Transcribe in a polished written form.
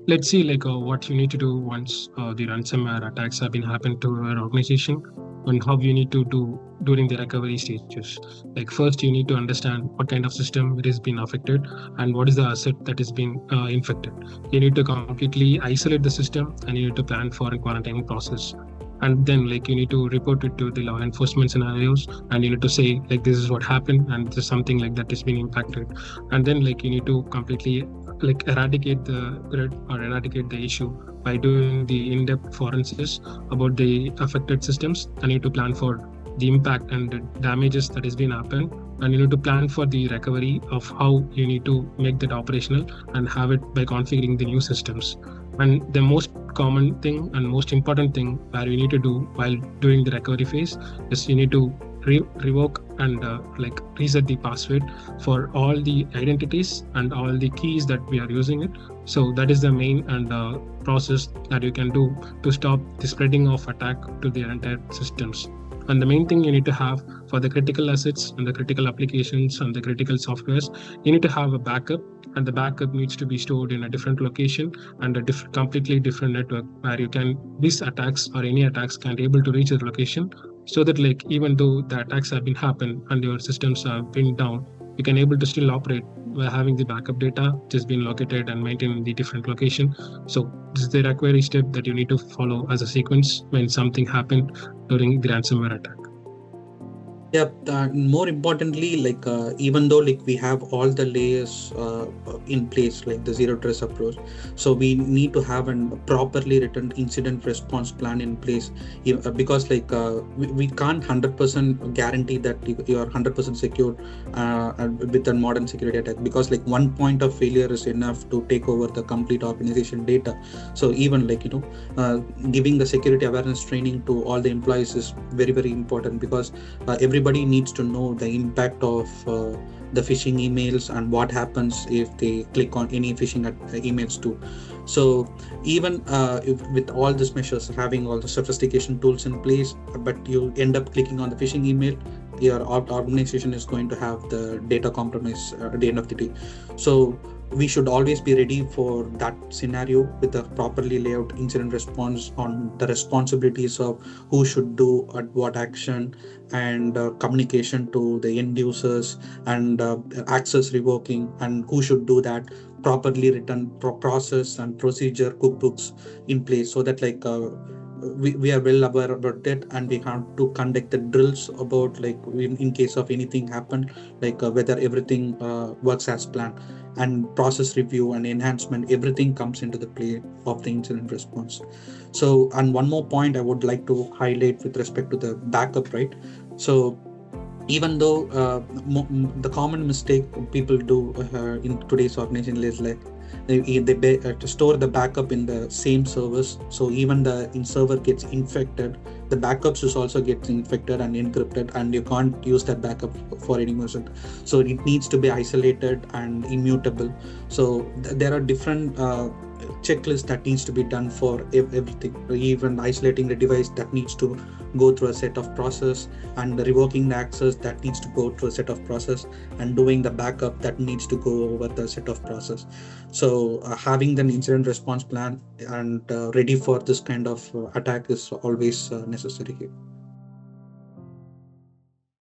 let's see what you need to do once the ransomware attacks have been happened to your organization, and how you need to do during the recovery stages. Like first you need to understand what kind of system it has been affected and what is the asset that is being infected. You need to completely isolate the system, and you need to plan for a quarantining process. And then you need to report it to the law enforcement scenarios, and you need to say this is what happened and this is something that is being impacted. And then you need to completely eradicate the threat or eradicate the issue by doing the in-depth forensics about the affected systems. And you need to plan for the impact and the damages that has been happened, and you need to plan for the recovery of how you need to make that operational and have it by configuring the new systems. And the most common thing and most important thing where you need to do while doing the recovery phase is you need to revoke and reset the password for all the identities and all the keys that we are using it. So that is the main and process that you can do to stop the spreading of attack to the entire systems. And the main thing you need to have for the critical assets and the critical applications and the critical softwares, you need to have a backup, and the backup needs to be stored in a different location and a completely different network where you can these attacks or any attacks can't able to reach the location. So that even though the attacks have been happened and your systems have been down, you can able to still operate by having the backup data which has been located and maintained in the different location. So this is the recovery step that you need to follow as a sequence when something happened during the ransomware attack. Yeah, more importantly, even though we have all the layers in place, like the zero trust approach, so we need to have a properly written incident response plan in place. Because we can't 100% guarantee that you are 100% secure with a modern security attack, because one point of failure is enough to take over the complete organization data. So even giving the security awareness training to all the employees is very, very important, because everybody needs to know the impact of the phishing emails and what happens if they click on any phishing emails too. So even with all these measures, having all the sophistication tools in place, but you end up clicking on the phishing email, your organization is going to have the data compromise at the end of the day. So we should always be ready for that scenario with a properly laid out incident response on the responsibilities of who should do at what action, and communication to the end users, and access revoking, and who should do that, properly written process and procedure cookbooks in place, so that we are well aware about it, and we have to conduct the drills about in case of anything happen, whether everything works as planned, and process review and enhancement, everything comes into the play of the incident response. So, and one more point I would like to highlight with respect to the backup, right? So even though the common mistake people do in today's organization is to store the backup in the same servers. So even the server gets infected, the backups is also gets infected and encrypted, and you can't use that backup for any reason. So it needs to be isolated and immutable. So there are different checklist that needs to be done for everything. Even isolating the device, that needs to go through a set of process, and revoking the access, that needs to go through a set of process, and doing the backup, that needs to go over the set of process. So having an incident response plan and ready for this kind of attack is always necessary here.